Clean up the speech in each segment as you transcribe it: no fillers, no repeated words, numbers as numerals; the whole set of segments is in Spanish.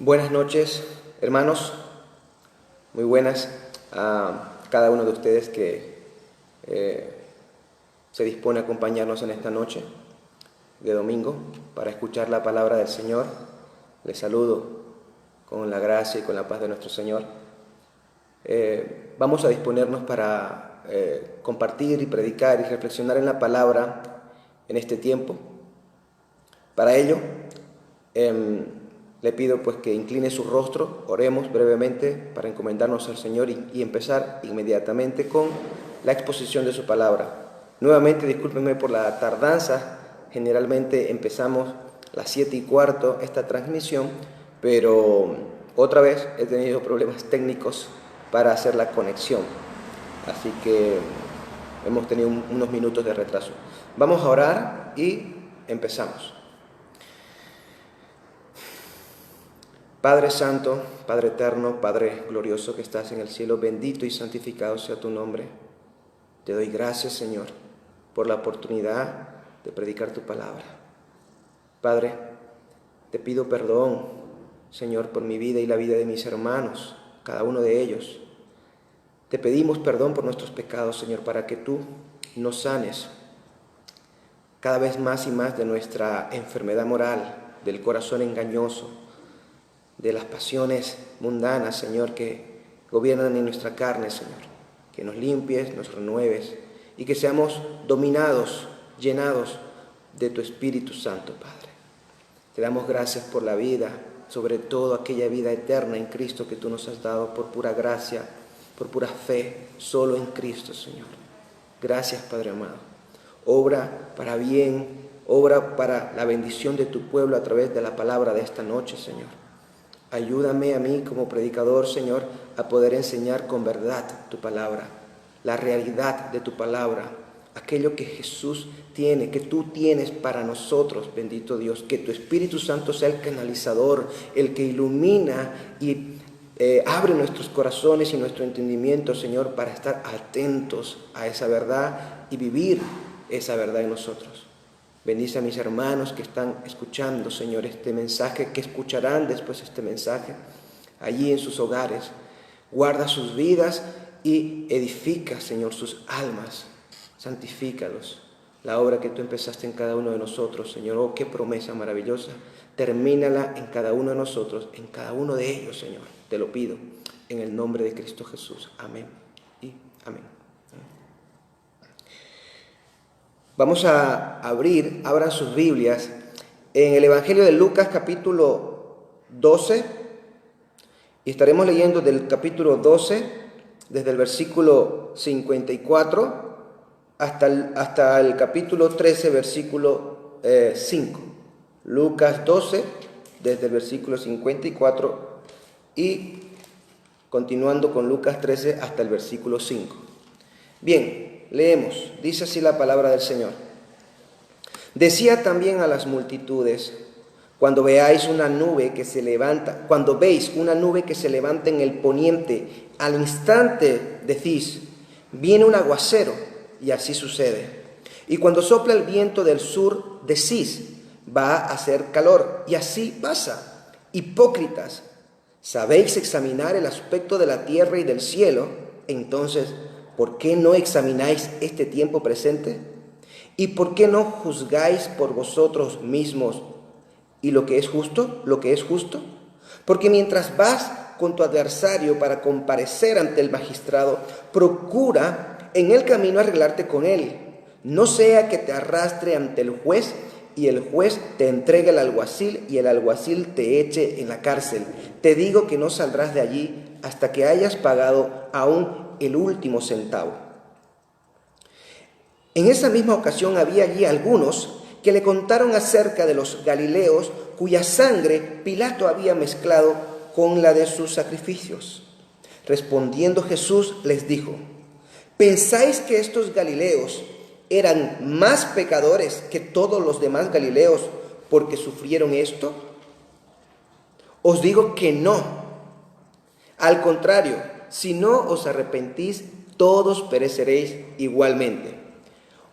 Buenas noches, hermanos, muy buenas a cada uno de ustedes que se dispone a acompañarnos en esta noche de domingo para escuchar la palabra del Señor. Les saludo con la gracia y con la paz de nuestro Señor. Vamos a disponernos para compartir y predicar y reflexionar en la palabra en este tiempo. Para ello, le pido pues que incline su rostro, oremos brevemente para encomendarnos al Señor y empezar inmediatamente con la exposición de su palabra. Nuevamente, discúlpenme por la tardanza, generalmente empezamos a las 7:15 esta transmisión, pero otra vez he tenido problemas técnicos para hacer la conexión, así que hemos tenido unos minutos de retraso. Vamos a orar y empezamos. Padre Santo, Padre Eterno, Padre Glorioso que estás en el cielo, bendito y santificado sea tu nombre. Te doy gracias, Señor, por la oportunidad de predicar tu palabra. Padre, te pido perdón, Señor, por mi vida y la vida de mis hermanos, cada uno de ellos. Te pedimos perdón por nuestros pecados, Señor, para que tú nos sanes cada vez más y más de nuestra enfermedad moral, del corazón engañoso, de las pasiones mundanas, Señor, que gobiernan en nuestra carne, Señor. Que nos limpies, nos renueves y que seamos dominados, llenados de tu Espíritu Santo, Padre. Te damos gracias por la vida, sobre todo aquella vida eterna en Cristo que tú nos has dado por pura gracia, por pura fe, solo en Cristo, Señor. Gracias, Padre amado. Obra para bien, obra para la bendición de tu pueblo a través de la palabra de esta noche, Señor. Ayúdame a mí como predicador, Señor, a poder enseñar con verdad tu palabra, la realidad de tu palabra, aquello que Jesús tiene, que tú tienes para nosotros, bendito Dios. Que tu Espíritu Santo sea el canalizador, el que ilumina y abre nuestros corazones y nuestro entendimiento, Señor, para estar atentos a esa verdad y vivir esa verdad en nosotros. Bendice a mis hermanos que están escuchando, Señor, este mensaje, que escucharán después este mensaje, allí en sus hogares. Guarda sus vidas y edifica, Señor, sus almas. Santifícalos. La obra que tú empezaste en cada uno de nosotros, Señor, oh, qué promesa maravillosa. Termínala en cada uno de nosotros, en cada uno de ellos, Señor. Te lo pido, en el nombre de Cristo Jesús. Amén y amén. Vamos a abran sus Biblias en el Evangelio de Lucas capítulo 12 y estaremos leyendo del capítulo 12 desde el versículo 54 hasta el capítulo 13 versículo 5. Lucas 12 desde el versículo 54 y continuando con Lucas 13 hasta el versículo 5. Bien. Leemos, dice así la palabra del Señor. Decía también a las multitudes: cuando veis una nube que se levanta en el poniente, al instante decís: viene un aguacero, y así sucede. Y cuando sopla el viento del sur, decís: va a hacer calor, y así pasa. Hipócritas, ¿sabéis examinar el aspecto de la tierra y del cielo? Entonces, ¿por qué no examináis este tiempo presente? ¿Y por qué no juzgáis por vosotros mismos y lo que es justo? Porque mientras vas con tu adversario para comparecer ante el magistrado, procura en el camino arreglarte con él, no sea que te arrastre ante el juez y el juez te entregue al alguacil y el alguacil te eche en la cárcel. Te digo que no saldrás de allí hasta que hayas pagado aún el último centavo. En esa misma ocasión había allí algunos que le contaron acerca de los galileos cuya sangre Pilato había mezclado con la de sus sacrificios. Respondiendo Jesús les dijo: ¿pensáis que estos galileos eran más pecadores que todos los demás galileos porque sufrieron esto? Os digo que no. Al contrario, si no os arrepentís, todos pereceréis igualmente.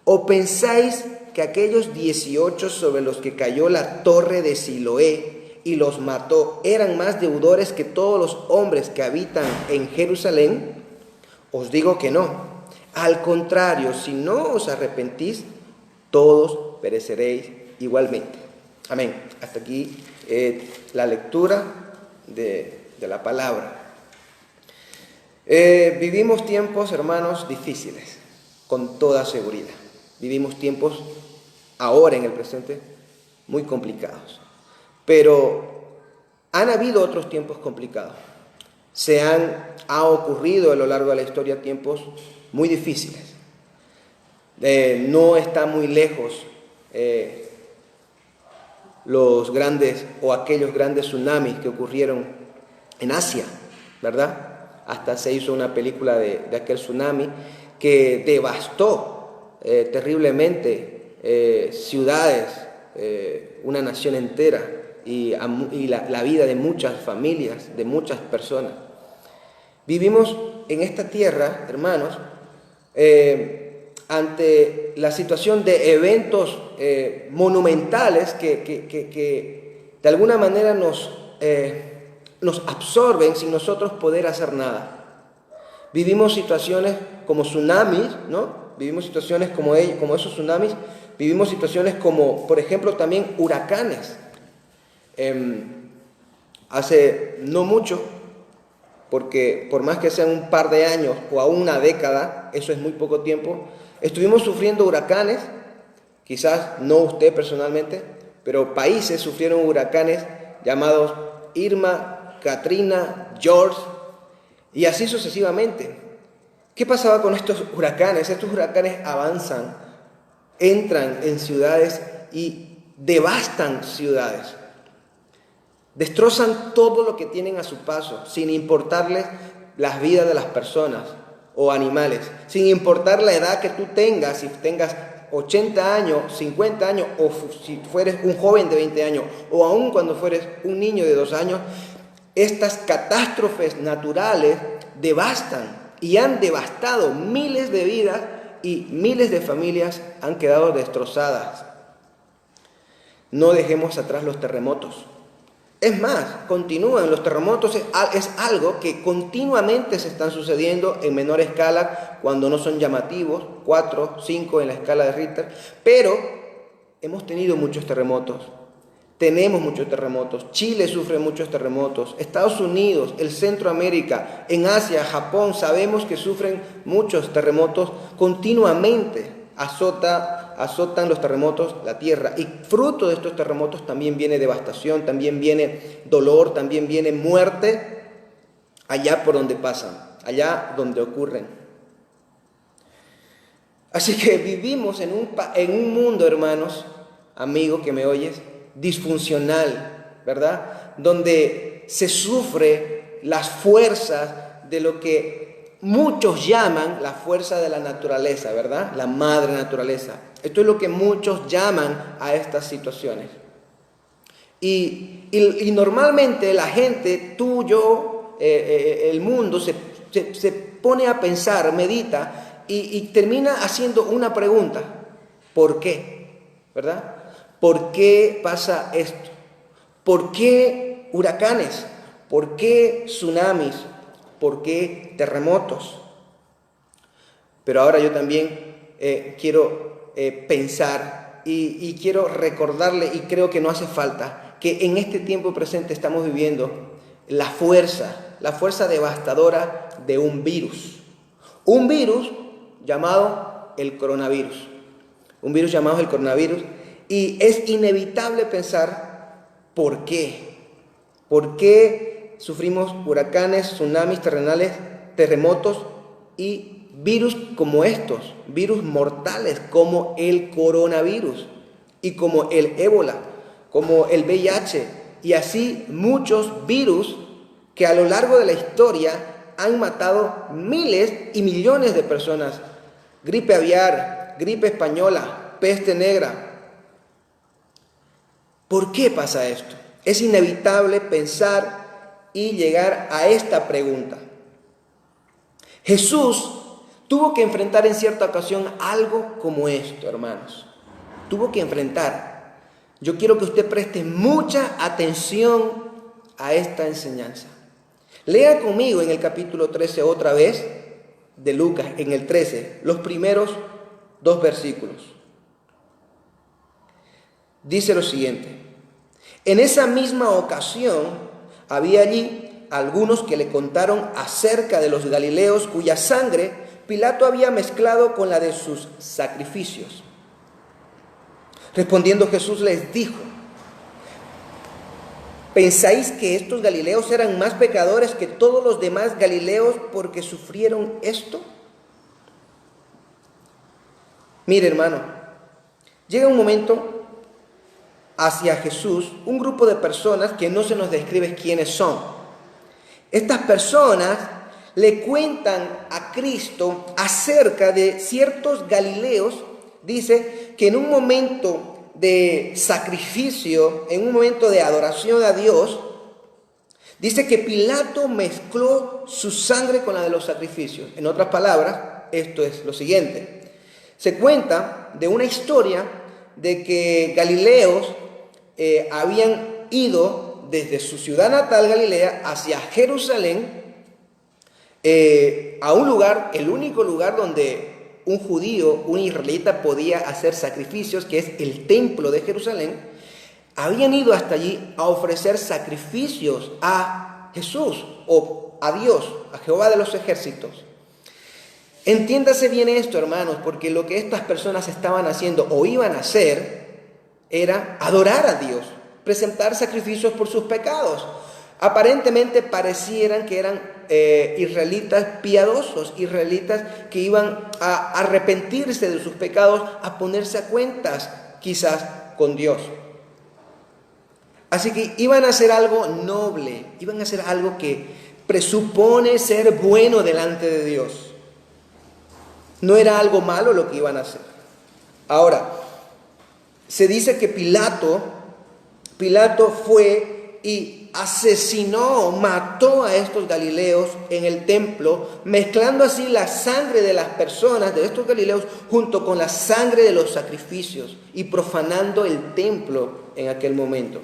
¿O pensáis que aquellos 18 sobre los que cayó la torre de Siloé y los mató eran más deudores que todos los hombres que habitan en Jerusalén? Os digo que no. Al contrario, si no os arrepentís, todos pereceréis igualmente. Amén. Hasta aquí la lectura de la palabra. Vivimos tiempos, hermanos, difíciles, con toda seguridad. Vivimos tiempos, ahora en el presente, muy complicados. Pero han habido otros tiempos complicados. Ha ocurrido a lo largo de la historia tiempos muy difíciles. No está muy lejos los grandes o aquellos grandes tsunamis que ocurrieron en Asia, ¿verdad? Hasta se hizo una película de aquel tsunami que devastó terriblemente ciudades, una nación entera y la vida de muchas familias, de muchas personas. Vivimos en esta tierra, hermanos, ante la situación de eventos monumentales que de alguna manera nos absorben sin nosotros poder hacer nada. Vivimos situaciones como tsunamis, ¿no? Vivimos situaciones como esos tsunamis. Vivimos situaciones como, por ejemplo, también huracanes. Hace no mucho, porque por más que sean un par de años o a una década, eso es muy poco tiempo, estuvimos sufriendo huracanes, quizás no usted personalmente, pero países sufrieron huracanes llamados Irma, Katrina, George, y así sucesivamente. ¿Qué pasaba con estos huracanes? Estos huracanes avanzan, entran en ciudades y devastan ciudades. Destrozan todo lo que tienen a su paso, sin importarles las vidas de las personas o animales, sin importar la edad que tú tengas, si tengas 80 años, 50 años, o si fueres un joven de 20 años, o aún cuando fueres un niño de 2 años. Estas catástrofes naturales devastan y han devastado miles de vidas y miles de familias han quedado destrozadas. No dejemos atrás los terremotos. Es más, continúan los terremotos, es algo que continuamente se están sucediendo en menor escala cuando no son llamativos, 4, 5 en la escala de Richter, pero hemos tenido muchos terremotos, tenemos muchos terremotos, Chile sufre muchos terremotos, Estados Unidos, el Centroamérica, en Asia, Japón, sabemos que sufren muchos terremotos continuamente, azotan los terremotos la tierra, y fruto de estos terremotos también viene devastación, también viene dolor, también viene muerte allá por donde pasan, allá donde ocurren. Así que vivimos en un mundo, hermanos, amigo que me oyes, disfuncional, ¿verdad? Donde se sufre las fuerzas de lo que muchos llaman la fuerza de la naturaleza, ¿verdad? La madre naturaleza. Esto es lo que muchos llaman a estas situaciones. Y normalmente la gente, tú, yo, el mundo se pone a pensar, medita y termina haciendo una pregunta. ¿Por qué? ¿Verdad? ¿Por qué pasa esto? ¿Por qué huracanes? ¿Por qué tsunamis? ¿Por qué terremotos? Pero ahora yo también quiero pensar y quiero recordarle, y creo que no hace falta, que en este tiempo presente estamos viviendo la fuerza devastadora de un virus. Un virus llamado el coronavirus. Un virus llamado el coronavirus. Y es inevitable pensar ¿por qué? ¿Por qué sufrimos huracanes, tsunamis terrenales, terremotos y virus como estos? Virus mortales como el coronavirus y como el ébola, como el VIH y así muchos virus que a lo largo de la historia han matado miles y millones de personas. Gripe aviar, gripe española, peste negra. ¿Por qué pasa esto? Es inevitable pensar y llegar a esta pregunta. Jesús tuvo que enfrentar en cierta ocasión algo como esto, hermanos. Tuvo que enfrentar. Yo quiero que usted preste mucha atención a esta enseñanza. Lea conmigo en el capítulo 13 otra vez de Lucas, en el 13, los primeros 2 versículos. Dice lo siguiente: en esa misma ocasión había allí algunos que le contaron acerca de los galileos cuya sangre Pilato había mezclado con la de sus sacrificios. Respondiendo Jesús les dijo: ¿pensáis que estos galileos eran más pecadores que todos los demás galileos porque sufrieron esto? Mire, hermano, llega un momento hacia Jesús, un grupo de personas que no se nos describe quiénes son. Estas personas le cuentan a Cristo acerca de ciertos galileos. Dice que en un momento de sacrificio, en un momento de adoración a Dios, dice que Pilato mezcló su sangre con la de los sacrificios. En otras palabras, esto es lo siguiente: se cuenta de una historia de que galileos habían ido desde su ciudad natal, Galilea, hacia Jerusalén, a un lugar, el único lugar donde un judío, un israelita podía hacer sacrificios, que es el templo de Jerusalén. Habían ido hasta allí a ofrecer sacrificios a Jesús o a Dios, a Jehová de los ejércitos. Entiéndase bien esto, hermanos, porque lo que estas personas estaban haciendo o iban a hacer era adorar a Dios, presentar sacrificios por sus pecados. Aparentemente parecieran que eran israelitas piadosos, israelitas que iban a arrepentirse de sus pecados, a ponerse a cuentas quizás con Dios. Así que iban a hacer algo noble, iban a hacer algo que presupone ser bueno delante de Dios. No era algo malo lo que iban a hacer. Ahora, se dice que Pilato fue y asesinó, mató a estos galileos en el templo, mezclando así la sangre de las personas, de estos galileos, junto con la sangre de los sacrificios y profanando el templo en aquel momento.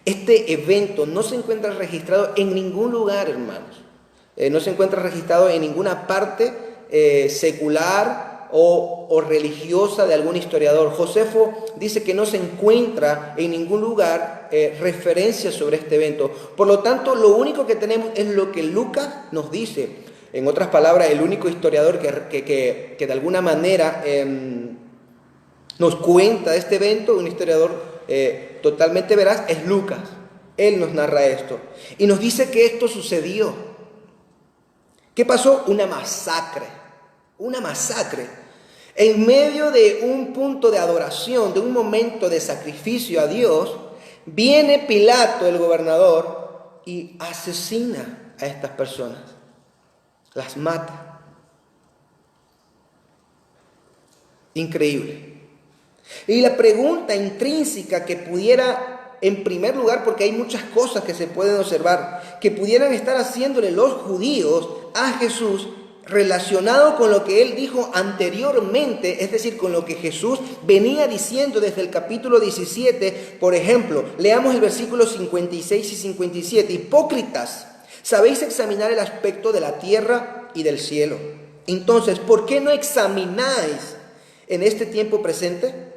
Este evento no se encuentra registrado en ningún lugar, hermanos. No se encuentra registrado en ninguna parte secular o religiosa de algún historiador. Josefo dice que no se encuentra en ningún lugar referencia sobre este evento. Por lo tanto, lo único que tenemos es lo que Lucas nos dice. En otras palabras, el único historiador que de alguna manera nos cuenta de este evento, un historiador totalmente veraz, es Lucas. Él nos narra esto y nos dice que esto sucedió. ¿Qué pasó? Una masacre. En medio de un punto de adoración, de un momento de sacrificio a Dios, viene Pilato, el gobernador, y asesina a estas personas. Las mata. Increíble. Y la pregunta intrínseca que pudiera, en primer lugar, porque hay muchas cosas que se pueden observar, que pudieran estar haciéndole los judíos a Jesús, relacionado con lo que él dijo anteriormente, es decir, con lo que Jesús venía diciendo desde el capítulo 17. Por ejemplo, leamos el versículo 56 y 57. Hipócritas, sabéis examinar el aspecto de la tierra y del cielo. Entonces, ¿por qué no examináis en este tiempo presente?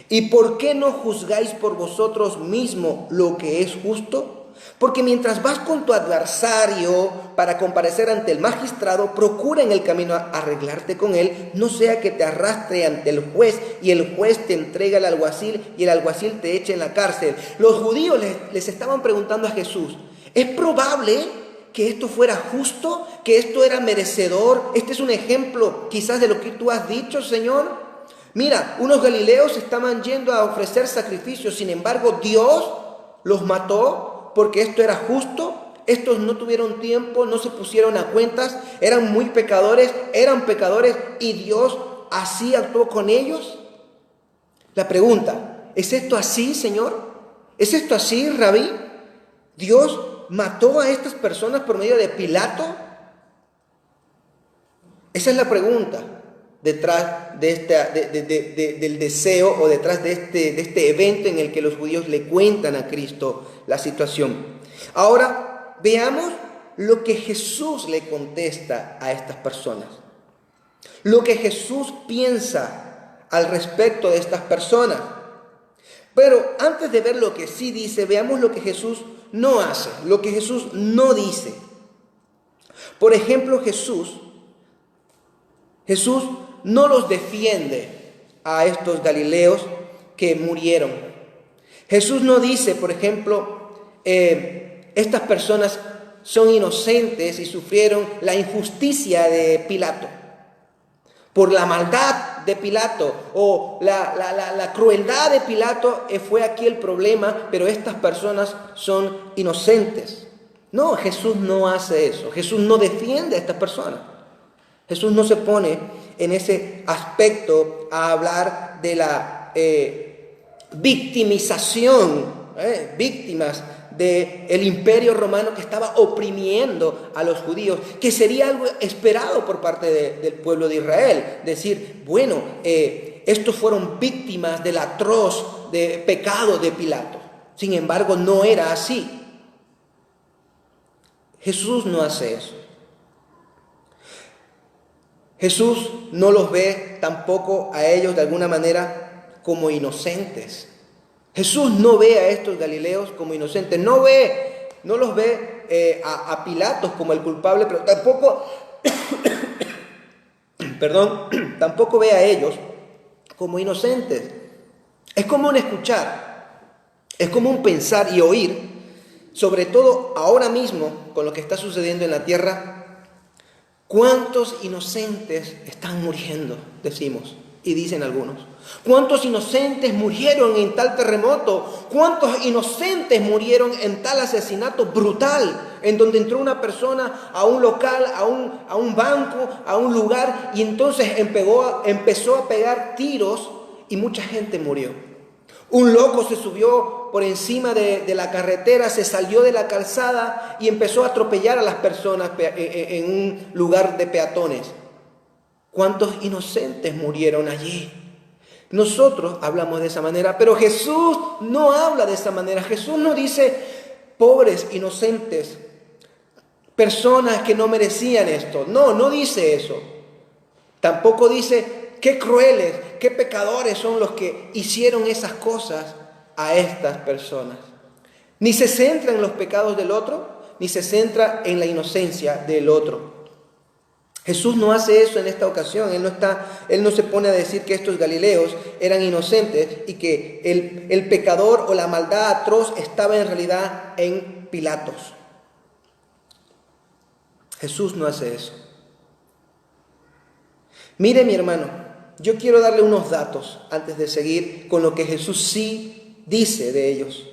¿Y por qué no juzgáis por vosotros mismos lo que es justo? Porque mientras vas con tu adversario para comparecer ante el magistrado, procura en el camino arreglarte con él, no sea que te arrastre ante el juez y el juez te entregue al alguacil y el alguacil te eche en la cárcel. Los judíos les estaban preguntando a Jesús: ¿es probable que esto fuera justo? ¿Que esto era merecedor? Este es un ejemplo quizás de lo que tú has dicho, Señor. Mira, unos galileos estaban yendo a ofrecer sacrificios, sin embargo Dios los mató porque esto era justo. Estos no tuvieron tiempo, no se pusieron a cuentas, eran pecadores y Dios así actuó con ellos. La pregunta, ¿es esto así, Señor? ¿Es esto así, Rabí? ¿Dios mató a estas personas por medio de Pilato? Esa es la pregunta. detrás de del deseo o detrás de este evento en el que los judíos le cuentan a Cristo la situación. Ahora veamos lo que Jesús le contesta a estas personas, lo que Jesús piensa al respecto de estas personas. Pero antes de ver lo que sí dice, veamos lo que Jesús no hace, lo que Jesús no dice. Por ejemplo, Jesús no los defiende a estos galileos que murieron. Jesús no dice, por ejemplo, estas personas son inocentes y sufrieron la injusticia de Pilato, por la maldad de Pilato o la crueldad de Pilato fue aquí el problema, pero estas personas son inocentes. No, Jesús no hace eso. Jesús no defiende a estas personas. Jesús no se pone en ese aspecto a hablar de la victimización, víctimas del imperio romano que estaba oprimiendo a los judíos, que sería algo esperado por parte del pueblo de Israel. Decir, bueno, estos fueron víctimas del atroz pecado de Pilato. Sin embargo, no era así. Jesús no hace eso. Jesús no los ve tampoco a ellos de alguna manera como inocentes. Jesús no ve a estos galileos como inocentes, no los ve a Pilatos como el culpable, pero tampoco, tampoco ve a ellos como inocentes. Es común escuchar, es común pensar y oír, sobre todo ahora mismo con lo que está sucediendo en la tierra, ¿cuántos inocentes están muriendo? Decimos. Y dicen algunos, ¿cuántos inocentes murieron en tal terremoto? ¿Cuántos inocentes murieron en tal asesinato brutal? En donde entró una persona a un local, a un banco, a un lugar, y entonces empezó a pegar tiros y mucha gente murió. Un loco se subió por encima de la carretera, se salió de la calzada y empezó a atropellar a las personas en un lugar de peatones. ¿Cuántos inocentes murieron allí? Nosotros hablamos de esa manera, pero Jesús no habla de esa manera. Jesús no dice, pobres inocentes, personas que no merecían esto. No dice eso. Tampoco dice, qué crueles, qué pecadores son los que hicieron esas cosas a estas personas. Ni se centra en los pecados del otro, ni se centra en la inocencia del otro. Jesús no hace eso en esta ocasión. Él no se pone a decir que estos galileos eran inocentes y que el pecador o la maldad atroz estaba en realidad en Pilatos. Jesús no hace eso. Mire, mi hermano, yo quiero darle unos datos antes de seguir con lo que Jesús sí dice de ellos.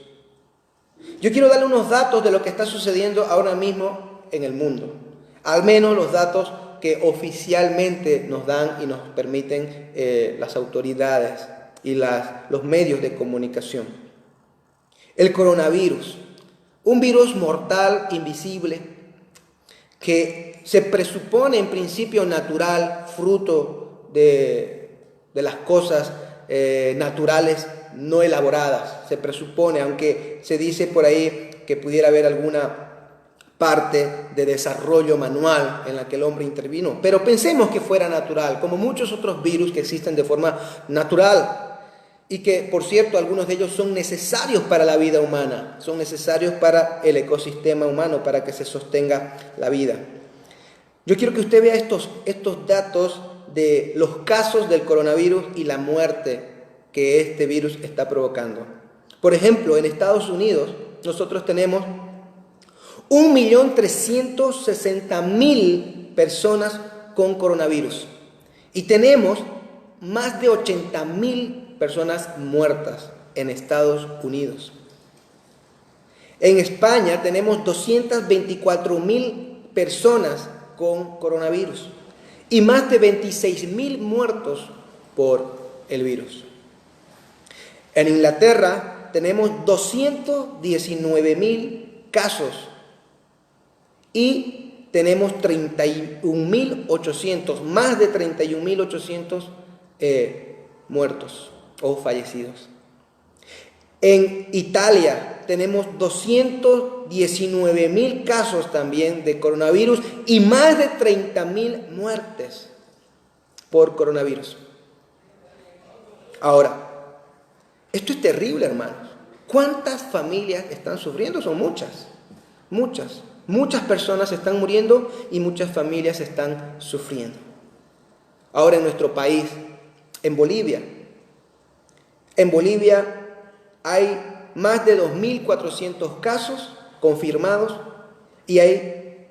Yo quiero darle unos datos de lo que está sucediendo ahora mismo en el mundo. Al menos los datos que oficialmente nos dan y nos permiten las autoridades y los medios de comunicación. El coronavirus, un virus mortal, invisible, que se presupone en principio natural, fruto de las cosas naturales no elaboradas. Se presupone, aunque se dice por ahí que pudiera haber alguna parte de desarrollo manual en la que el hombre intervino. Pero pensemos que fuera natural, como muchos otros virus que existen de forma natural y que, por cierto, algunos de ellos son necesarios para la vida humana, son necesarios para el ecosistema humano, para que se sostenga la vida. Yo quiero que usted vea estos datos de los casos del coronavirus y la muerte que este virus está provocando. Por ejemplo, en Estados Unidos nosotros tenemos 1.360.000 personas con coronavirus y tenemos más de 80.000 personas muertas en Estados Unidos. En España tenemos 224.000 personas con coronavirus y más de 26.000 muertos por el virus. En Inglaterra tenemos 219.000 casos y tenemos 31.800, más de 31.800 muertos o fallecidos. En Italia tenemos 219.000 casos también de coronavirus y más de 30.000 muertes por coronavirus. Ahora, esto es terrible, hermanos. ¿Cuántas familias están sufriendo? Son muchas. Muchas personas están muriendo y muchas familias están sufriendo. Ahora en nuestro país, en Bolivia hay más de 2.400 casos confirmados y hay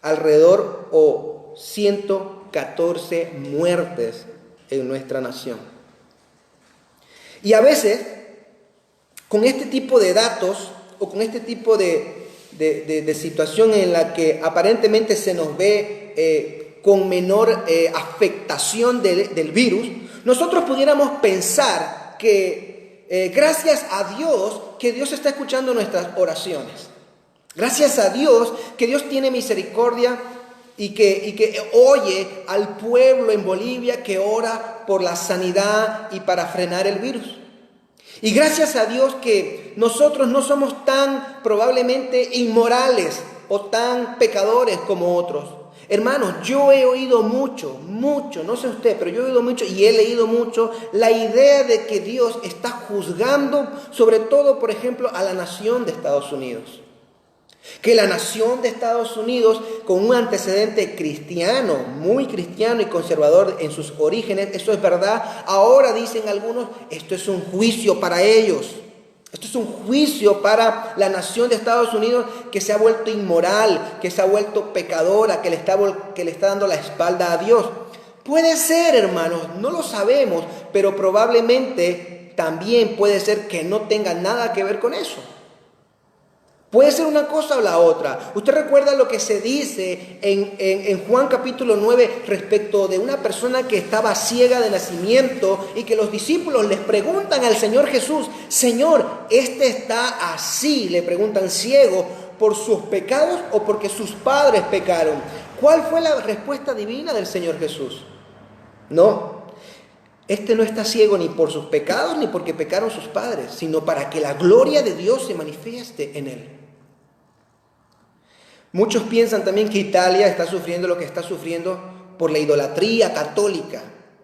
alrededor o 114 muertes en nuestra nación. Y a veces, con este tipo de datos o con este tipo de situación en la que aparentemente se nos ve con menor afectación del virus, nosotros pudiéramos pensar que gracias a Dios, que Dios está escuchando nuestras oraciones. Gracias a Dios que Dios tiene misericordia y que oye al pueblo en Bolivia que ora por la sanidad y para frenar el virus. Y gracias a Dios que nosotros no somos tan probablemente inmorales o tan pecadores como otros. Hermanos, yo he oído mucho, no sé usted, pero yo he oído mucho y he leído mucho la idea de que Dios está juzgando, sobre todo, por ejemplo, a la nación de Estados Unidos. Que la nación de Estados Unidos, con un antecedente cristiano, muy cristiano y conservador en sus orígenes, eso es verdad. Ahora dicen algunos, esto es un juicio para ellos. Esto es un juicio para la nación de Estados Unidos que se ha vuelto inmoral, que se ha vuelto pecadora, que le está dando la espalda a Dios. Puede ser, hermanos, no lo sabemos, pero probablemente también puede ser que no tenga nada que ver con eso. Puede ser una cosa o la otra. Usted recuerda lo que se dice en Juan capítulo 9 respecto de una persona que estaba ciega de nacimiento y que los discípulos les preguntan al Señor Jesús: Señor, ¿este está así? Le preguntan, ¿ciego por sus pecados o porque sus padres pecaron? ¿Cuál fue la respuesta divina del Señor Jesús? No, este no está ciego ni por sus pecados ni porque pecaron sus padres, sino para que la gloria de Dios se manifieste en él. Muchos piensan también que Italia está sufriendo lo que está sufriendo por la idolatría católica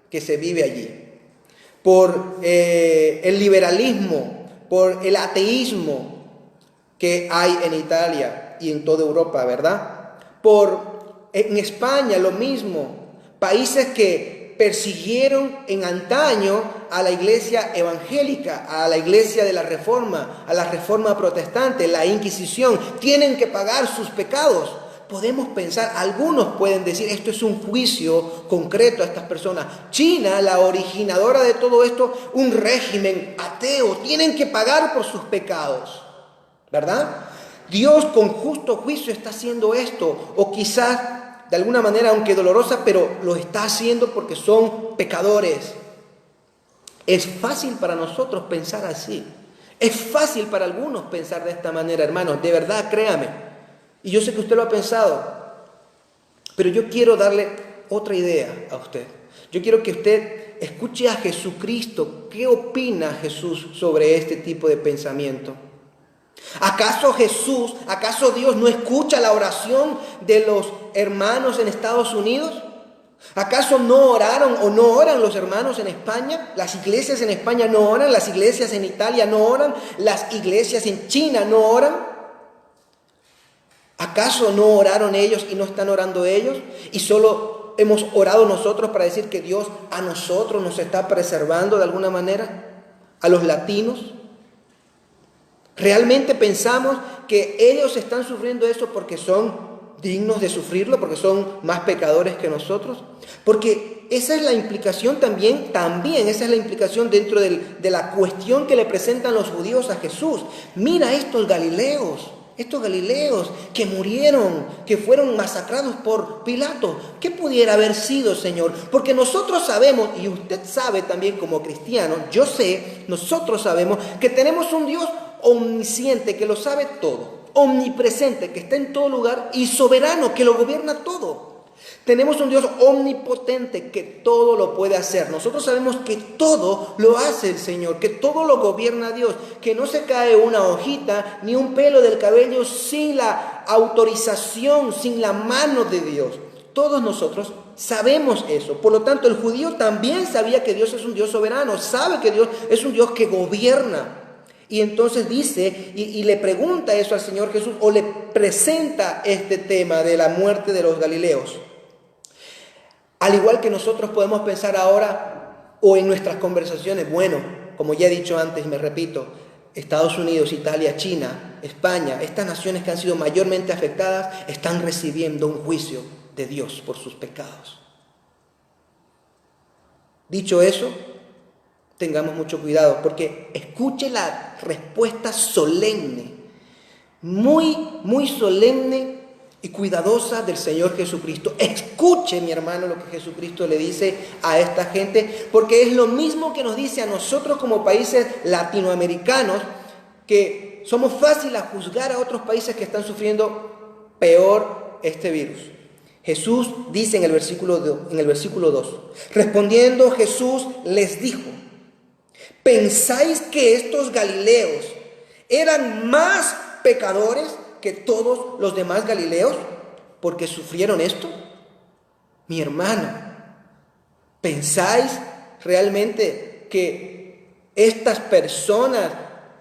que se vive allí, por el liberalismo, por el ateísmo que hay en Italia y en toda Europa, ¿verdad? En España lo mismo, países que persiguieron en antaño a la iglesia evangélica, a la iglesia de la Reforma, a la Reforma protestante, la Inquisición, tienen que pagar sus pecados. Podemos pensar, algunos pueden decir, esto es un juicio concreto a estas personas. China, la originadora de todo esto, un régimen ateo, tienen que pagar por sus pecados, ¿verdad? Dios con justo juicio está haciendo esto, o quizás de alguna manera, aunque dolorosa, pero lo está haciendo porque son pecadores. Es fácil para nosotros pensar así. Es fácil para algunos pensar de esta manera, hermanos. De verdad, créame. Y yo sé que usted lo ha pensado. Pero yo quiero darle otra idea a usted. Yo quiero que usted escuche a Jesucristo. ¿Qué opina Jesús sobre este tipo de pensamiento? ¿Acaso Dios no escucha la oración de los hermanos en Estados Unidos? ¿Acaso no oraron o no oran los hermanos en España? Las iglesias en España no oran, las iglesias en Italia no oran, las iglesias en China no oran. ¿Acaso no oraron ellos y no están orando ellos? Y solo hemos orado nosotros para decir que Dios a nosotros nos está preservando de alguna manera, a los latinos. ¿Realmente pensamos que ellos están sufriendo eso porque son dignos de sufrirlo, porque son más pecadores que nosotros? Porque esa es la implicación también esa es la implicación dentro de la cuestión que le presentan los judíos a Jesús. Mira estos galileos que murieron, que fueron masacrados por Pilato. ¿Qué pudiera haber sido, Señor? Porque nosotros sabemos, y usted sabe también como cristiano, nosotros sabemos que tenemos un Dios omnisciente que lo sabe todo. omnipresente, que está en todo lugar, y soberano, que lo gobierna todo. Tenemos un Dios omnipotente que todo lo puede hacer. Nosotros sabemos que todo lo hace el Señor, que todo lo gobierna Dios, que no se cae una hojita ni un pelo del cabello sin la autorización, sin la mano de Dios. Todos nosotros sabemos eso. Por lo tanto, el judío también sabía que Dios es un Dios soberano, sabe que Dios es un Dios que gobierna. Y entonces dice y le pregunta eso al Señor Jesús, o le presenta este tema de la muerte de los galileos. Al igual que nosotros podemos pensar ahora o en nuestras conversaciones, bueno, como ya he dicho antes, me repito, Estados Unidos, Italia, China, España, estas naciones que han sido mayormente afectadas están recibiendo un juicio de Dios por sus pecados. Dicho eso, tengamos mucho cuidado, porque escuche la respuesta solemne, muy solemne y cuidadosa del Señor Jesucristo. Escuche, mi hermano, lo que Jesucristo le dice a esta gente, porque es lo mismo que nos dice a nosotros como países latinoamericanos, que somos fáciles a juzgar a otros países que están sufriendo peor este virus. Jesús dice en el versículo 2, respondiendo Jesús les dijo, ¿pensáis que estos galileos eran más pecadores que todos los demás galileos porque sufrieron esto? Mi hermano, ¿pensáis realmente que estas personas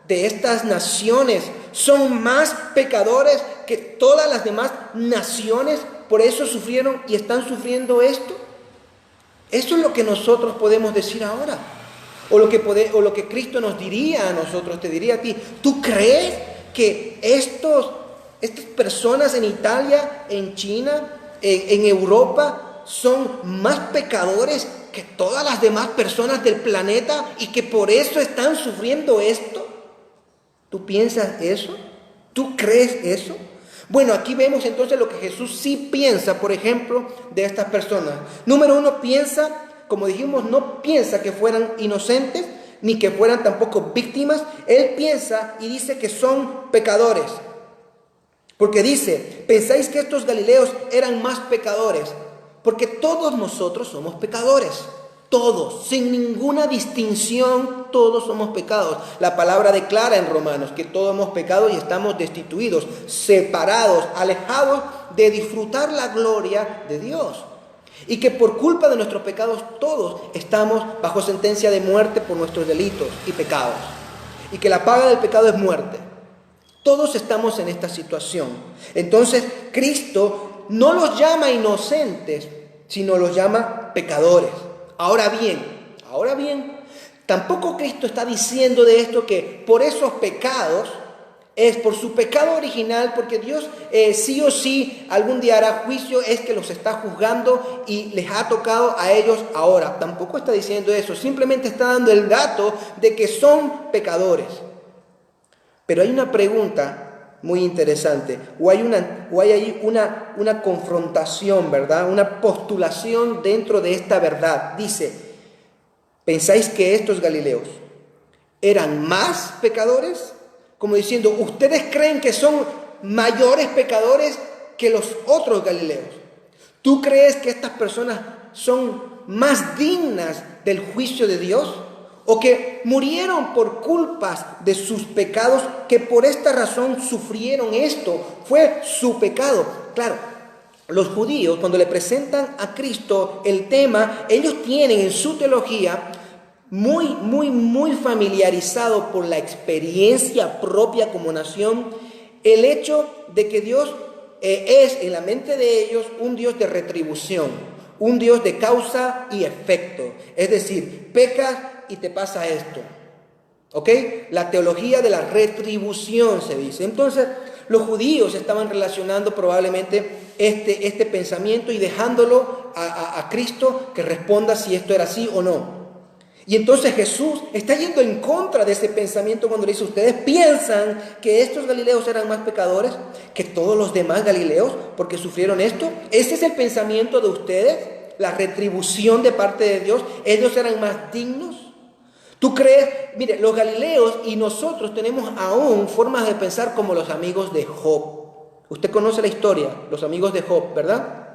de estas naciones son más pecadores que todas las demás naciones? Por eso sufrieron y están sufriendo esto. Eso es lo que nosotros podemos decir ahora. O lo que Cristo nos diría a nosotros, te diría a ti. ¿Tú crees que estas personas en Italia, en China, en Europa, son más pecadores que todas las demás personas del planeta y que por eso están sufriendo esto? ¿Tú piensas eso? ¿Tú crees eso? Bueno, aquí vemos entonces lo que Jesús sí piensa, por ejemplo, de estas personas. Número uno, piensa, como dijimos, no piensa que fueran inocentes, ni que fueran tampoco víctimas. Él piensa y dice que son pecadores. Porque dice, ¿pensáis que estos galileos eran más pecadores? Porque todos nosotros somos pecadores. Todos, sin ninguna distinción, todos somos pecados. La palabra declara en Romanos que todos hemos pecado y estamos destituidos, separados, alejados de disfrutar la gloria de Dios. Y que por culpa de nuestros pecados todos estamos bajo sentencia de muerte por nuestros delitos y pecados. Y que la paga del pecado es muerte. Todos estamos en esta situación. Entonces, Cristo no los llama inocentes, sino los llama pecadores. Ahora bien, tampoco Cristo está diciendo de esto que por esos pecados, es por su pecado original, porque Dios sí o sí algún día hará juicio, es que los está juzgando y les ha tocado a ellos ahora. Tampoco está diciendo eso, simplemente está dando el dato de que son pecadores. Pero hay una pregunta muy interesante, o hay ahí una confrontación, ¿verdad? Una postulación dentro de esta verdad. Dice, ¿pensáis que estos galileos eran más pecadores? Como diciendo, ¿ustedes creen que son mayores pecadores que los otros galileos? ¿Tú crees que estas personas son más dignas del juicio de Dios? ¿O que murieron por culpas de sus pecados, que por esta razón sufrieron esto? Fue su pecado. Claro, los judíos, cuando le presentan a Cristo el tema, ellos tienen en su teología muy familiarizado por la experiencia propia como nación, el hecho de que Dios es en la mente de ellos un Dios de retribución, un Dios de causa y efecto. Es decir, pecas y te pasa esto. ¿Ok? La teología de la retribución se dice. Entonces, los judíos estaban relacionando probablemente este pensamiento y dejándolo a Cristo que responda si esto era así o no. Y entonces Jesús está yendo en contra de ese pensamiento cuando le dice, ¿ustedes piensan que estos galileos eran más pecadores que todos los demás galileos porque sufrieron esto? ¿Ese es el pensamiento de ustedes? ¿La retribución de parte de Dios? ¿Ellos eran más dignos? ¿Tú crees? Mire, los galileos y nosotros tenemos aún formas de pensar como los amigos de Job. Usted conoce la historia, los amigos de Job, ¿verdad?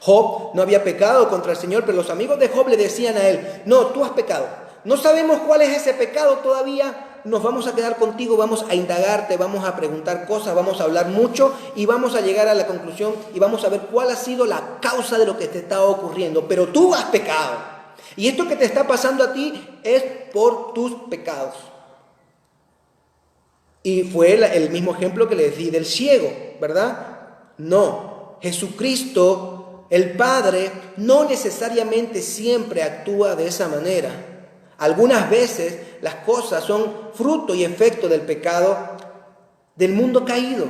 Job no había pecado contra el Señor, pero los amigos de Job le decían a él: no, tú has pecado. No sabemos cuál es ese pecado todavía. Nos vamos a quedar contigo, vamos a indagarte, vamos a preguntar cosas, vamos a hablar mucho y vamos a llegar a la conclusión y vamos a ver cuál ha sido la causa de lo que te está ocurriendo. Pero tú has pecado. Y esto que te está pasando a ti es por tus pecados. Y fue el mismo ejemplo que le di del ciego, ¿verdad? No, Jesucristo, el Padre, no necesariamente siempre actúa de esa manera. Algunas veces las cosas son fruto y efecto del pecado del mundo caído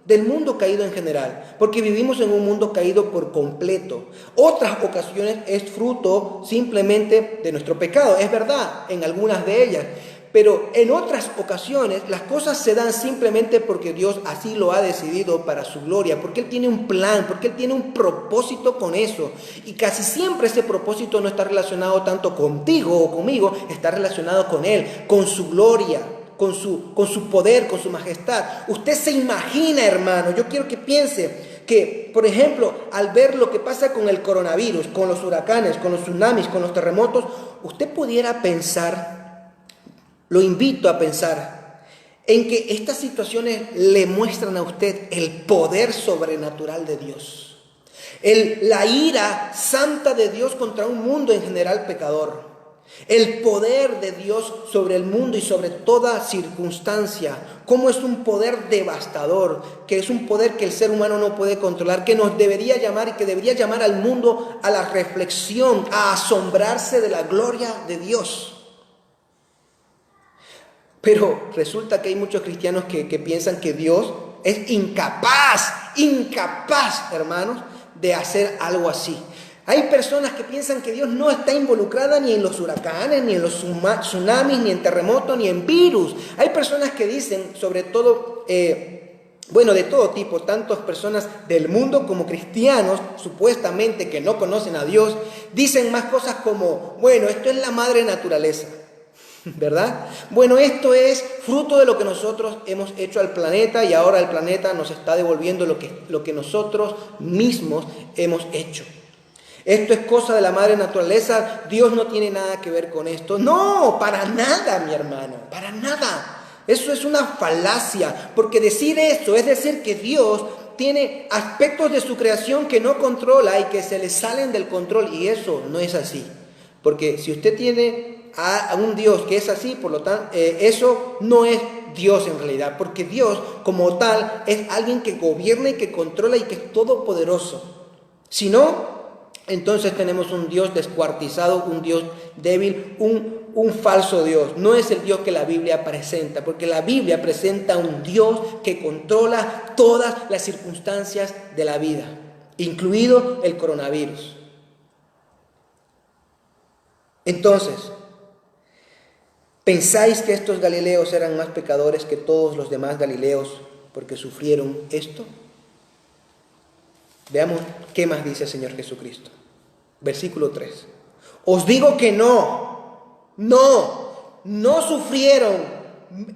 en general, porque vivimos en un mundo caído por completo. Otras ocasiones es fruto simplemente de nuestro pecado, es verdad, en algunas de ellas, pero en otras ocasiones las cosas se dan simplemente porque Dios así lo ha decidido para su gloria, porque Él tiene un plan, porque Él tiene un propósito con eso, y casi siempre ese propósito no está relacionado tanto contigo o conmigo, está relacionado con Él, con su gloria, con su poder, con su majestad. Usted se imagina, hermano, yo quiero que piense que, por ejemplo, al ver lo que pasa con el coronavirus, con los huracanes, con los tsunamis, con los terremotos, usted pudiera pensar, lo invito a pensar, en que estas situaciones le muestran a usted el poder sobrenatural de Dios, la ira santa de Dios contra un mundo en general pecador. El poder de Dios sobre el mundo y sobre toda circunstancia, cómo es un poder devastador, que es un poder que el ser humano no puede controlar, que nos debería llamar y que debería llamar al mundo a la reflexión, a asombrarse de la gloria de Dios. Pero resulta que hay muchos cristianos que piensan que Dios es incapaz, hermanos, de hacer algo así. Hay personas que piensan que Dios no está involucrada ni en los huracanes, ni en los tsunamis, ni en terremotos, ni en virus. Hay personas que dicen, sobre todo, de todo tipo, tantas personas del mundo como cristianos, supuestamente que no conocen a Dios, dicen más cosas como, esto es la madre naturaleza, ¿verdad? Esto es fruto de lo que nosotros hemos hecho al planeta y ahora el planeta nos está devolviendo lo que nosotros mismos hemos hecho. Esto es cosa de la madre naturaleza, Dios no tiene nada que ver con esto. No, para nada, mi hermano, para nada. Eso es una falacia, porque decir eso es decir que Dios tiene aspectos de su creación que no controla y que se le salen del control, y eso no es así. Porque si usted tiene a un Dios que es así, por lo tanto, eso no es Dios en realidad, porque Dios como tal es alguien que gobierna y que controla y que es todopoderoso. Si no, entonces tenemos un Dios descuartizado, un Dios débil, un falso Dios. No es el Dios que la Biblia presenta, porque la Biblia presenta un Dios que controla todas las circunstancias de la vida, incluido el coronavirus. Entonces, ¿pensáis que estos galileos eran más pecadores que todos los demás galileos porque sufrieron esto? Veamos qué más dice el Señor Jesucristo. Versículo 3. Os digo que no sufrieron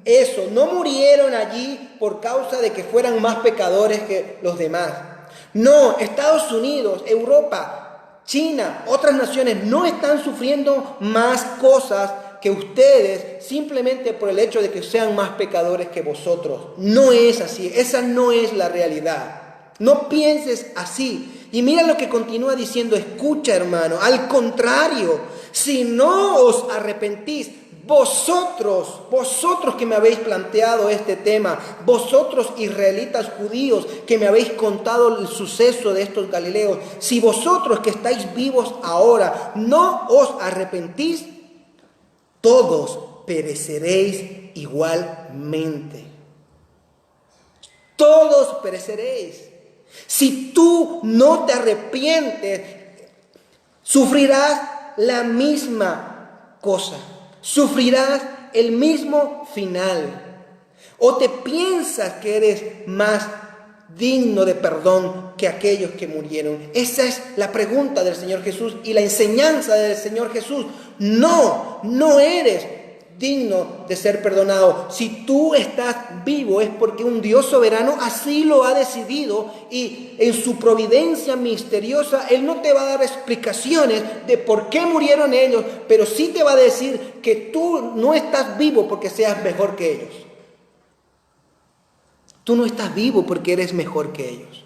eso, no murieron allí por causa de que fueran más pecadores que los demás. No, Estados Unidos, Europa, China, otras naciones no están sufriendo más cosas que ustedes simplemente por el hecho de que sean más pecadores que vosotros. No es así, esa no es la realidad. No pienses así. Y mira lo que continúa diciendo, escucha, hermano, al contrario, si no os arrepentís, vosotros que me habéis planteado este tema, vosotros israelitas judíos que me habéis contado el suceso de estos galileos, si vosotros que estáis vivos ahora no os arrepentís, todos pereceréis igualmente. Todos pereceréis. Si tú no te arrepientes, sufrirás la misma cosa, sufrirás el mismo final. O te piensas que eres más digno de perdón que aquellos que murieron? Esa es la pregunta del Señor Jesús y la enseñanza del Señor Jesús. No eres digno de ser perdonado. Si tú estás vivo es porque un Dios soberano así lo ha decidido, y en su providencia misteriosa Él no te va a dar explicaciones de por qué murieron ellos, pero sí te va a decir que tú no estás vivo porque seas mejor que ellos. Tú no estás vivo porque eres mejor que ellos.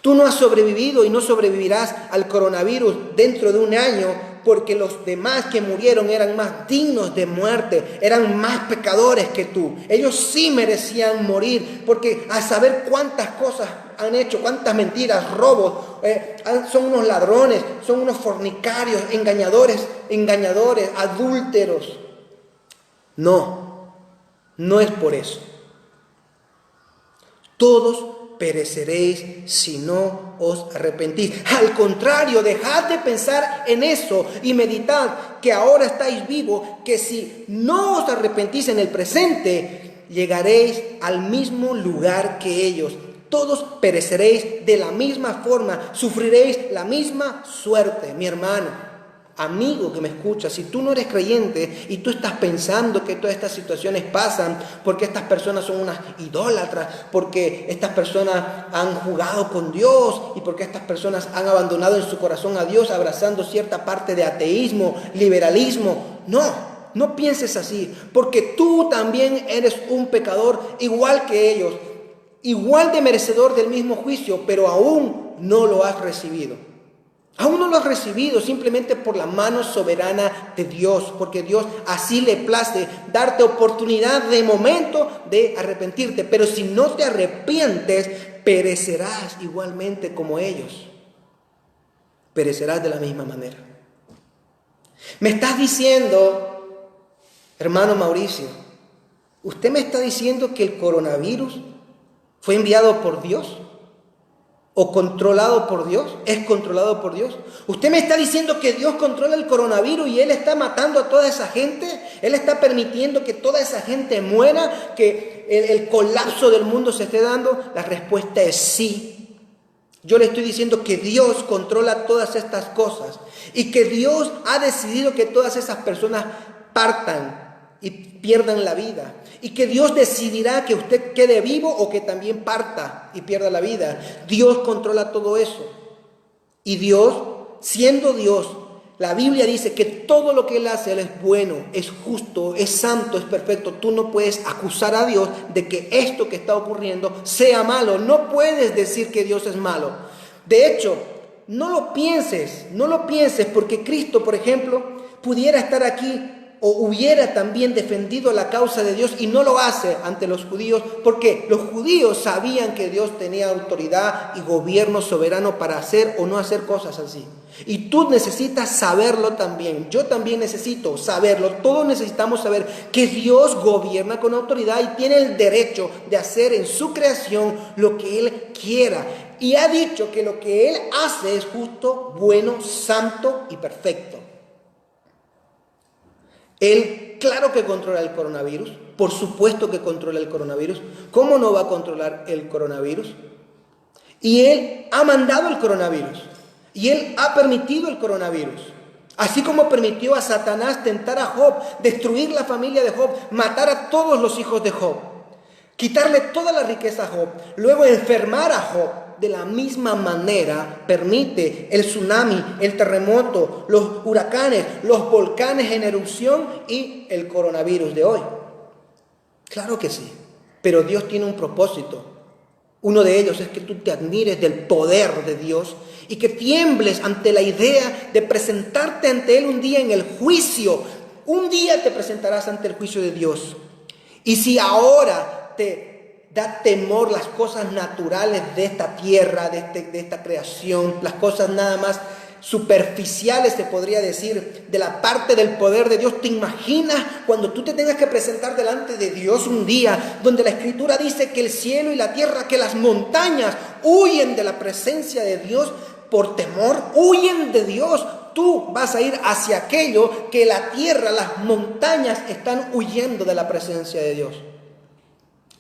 Tú no has sobrevivido y no sobrevivirás al coronavirus dentro de un año porque los demás que murieron eran más dignos de muerte, eran más pecadores que tú. Ellos sí merecían morir porque a saber cuántas cosas han hecho, cuántas mentiras, robos, son unos ladrones, son unos fornicarios, engañadores, adúlteros. No es por eso. Todos pereceréis si no os arrepentís. Al contrario, dejad de pensar en eso y meditad que ahora estáis vivos, que si no os arrepentís en el presente, llegaréis al mismo lugar que ellos. Todos pereceréis de la misma forma, sufriréis la misma suerte. Mi hermano, amigo que me escuchas, si tú no eres creyente y tú estás pensando que todas estas situaciones pasan porque estas personas son unas idólatras, porque estas personas han jugado con Dios y porque estas personas han abandonado en su corazón a Dios abrazando cierta parte de ateísmo, liberalismo, no pienses así, porque tú también eres un pecador igual que ellos, igual de merecedor del mismo juicio, pero aún no lo has recibido. Aún no lo has recibido simplemente por la mano soberana de Dios, porque Dios así le place darte oportunidad de momento de arrepentirte. Pero si no te arrepientes, perecerás igualmente como ellos. Perecerás de la misma manera. Me estás diciendo, hermano Mauricio, ¿usted me está diciendo que el coronavirus fue enviado por Dios? ¿O controlado por Dios? ¿Es controlado por Dios? ¿Usted me está diciendo que Dios controla el coronavirus y Él está matando a toda esa gente? ¿Él está permitiendo que toda esa gente muera? ¿Que el colapso del mundo se esté dando? La respuesta es sí. Yo le estoy diciendo que Dios controla todas estas cosas y que Dios ha decidido que todas esas personas partan y pierdan la vida, y que Dios decidirá que usted quede vivo o que también parta y pierda la vida. Dios controla todo eso. Y Dios, siendo Dios, la Biblia dice que todo lo que Él hace, Él es bueno, es justo, es santo, es perfecto. Tú no puedes acusar a Dios de que esto que está ocurriendo sea malo. No puedes decir que Dios es malo. De hecho, no lo pienses, porque Cristo, por ejemplo, pudiera estar aquí o hubiera también defendido la causa de Dios y no lo hace ante los judíos, porque los judíos sabían que Dios tenía autoridad y gobierno soberano para hacer o no hacer cosas así. Y tú necesitas saberlo también, yo también necesito saberlo, todos necesitamos saber que Dios gobierna con autoridad y tiene el derecho de hacer en su creación lo que Él quiera. Y ha dicho que lo que Él hace es justo, bueno, santo y perfecto. Él, claro que controla el coronavirus, por supuesto que controla el coronavirus. ¿Cómo no va a controlar el coronavirus? Y Él ha mandado el coronavirus, y Él ha permitido el coronavirus. Así como permitió a Satanás tentar a Job, destruir la familia de Job, matar a todos los hijos de Job, quitarle toda la riqueza a Job, luego enfermar a Job. De la misma manera permite el tsunami, el terremoto, los huracanes, los volcanes en erupción y el coronavirus de hoy. Claro que sí, pero Dios tiene un propósito. Uno de ellos es que tú te admires del poder de Dios y que tiembles ante la idea de presentarte ante Él un día en el juicio. Un día te presentarás ante el juicio de Dios. Y si ahora te da temor las cosas naturales de esta tierra, de esta creación, las cosas nada más superficiales, se podría decir, de la parte del poder de Dios. ¿Te imaginas cuando tú te tengas que presentar delante de Dios un día donde la Escritura dice que el cielo y la tierra, que las montañas huyen de la presencia de Dios por temor, huyen de Dios? Tú vas a ir hacia aquello que la tierra, las montañas están huyendo de la presencia de Dios.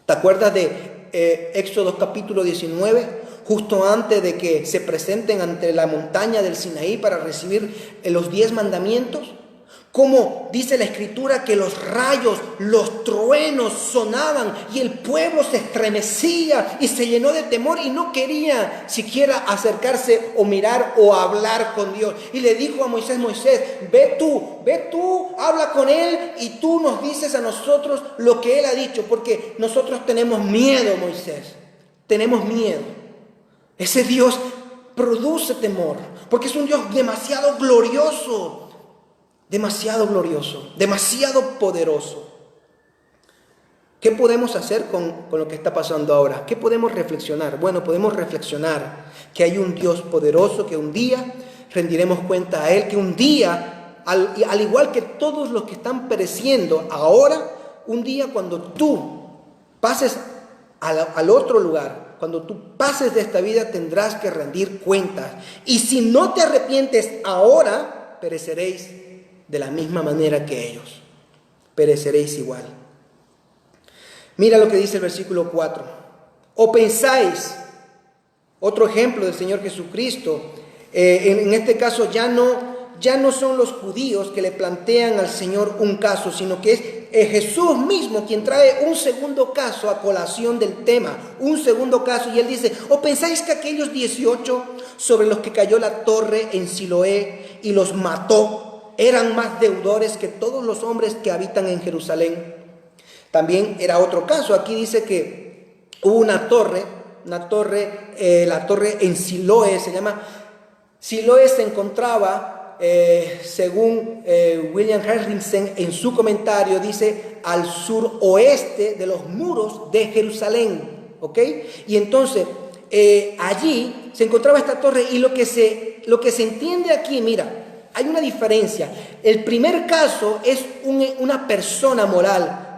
¿Te acuerdas de Éxodo capítulo 19, justo antes de que se presenten ante la montaña del Sinaí para recibir los 10 mandamientos. Como dice la Escritura que los rayos, los truenos sonaban y el pueblo se estremecía y se llenó de temor y no quería siquiera acercarse o mirar o hablar con Dios. Y le dijo a Moisés, ve tú, habla con él y tú nos dices a nosotros lo que él ha dicho, porque nosotros tenemos miedo, Moisés, tenemos miedo. Ese Dios produce temor, porque es un Dios demasiado glorioso, demasiado poderoso. ¿Qué podemos hacer con lo que está pasando ahora? ¿Qué podemos reflexionar? Bueno, podemos reflexionar que hay un Dios poderoso, que un día rendiremos cuenta a Él, que un día, al igual que todos los que están pereciendo ahora, un día cuando tú pases al otro lugar, cuando tú pases de esta vida, tendrás que rendir cuentas. Y si no te arrepientes ahora, pereceréis de la misma manera que ellos. Pereceréis igual. Mira lo que dice el versículo 4. ¿O pensáis, otro ejemplo del Señor Jesucristo, en este caso ya no son los judíos que le plantean al Señor un caso, sino que es Jesús mismo quien trae un segundo caso a colación del tema, un segundo caso, y Él dice, ¿o pensáis que aquellos 18 sobre los que cayó la torre en Siloé y los mató, eran más deudores que todos los hombres que habitan en Jerusalén? También era otro caso. Aquí dice que hubo una torre, la torre en Siloé se llama. Siloé se encontraba, según William Harrison en su comentario, dice al suroeste de los muros de Jerusalén. ¿Ok? Y entonces allí se encontraba esta torre, y lo que se entiende aquí, mira, hay una diferencia. El primer caso es una persona moral,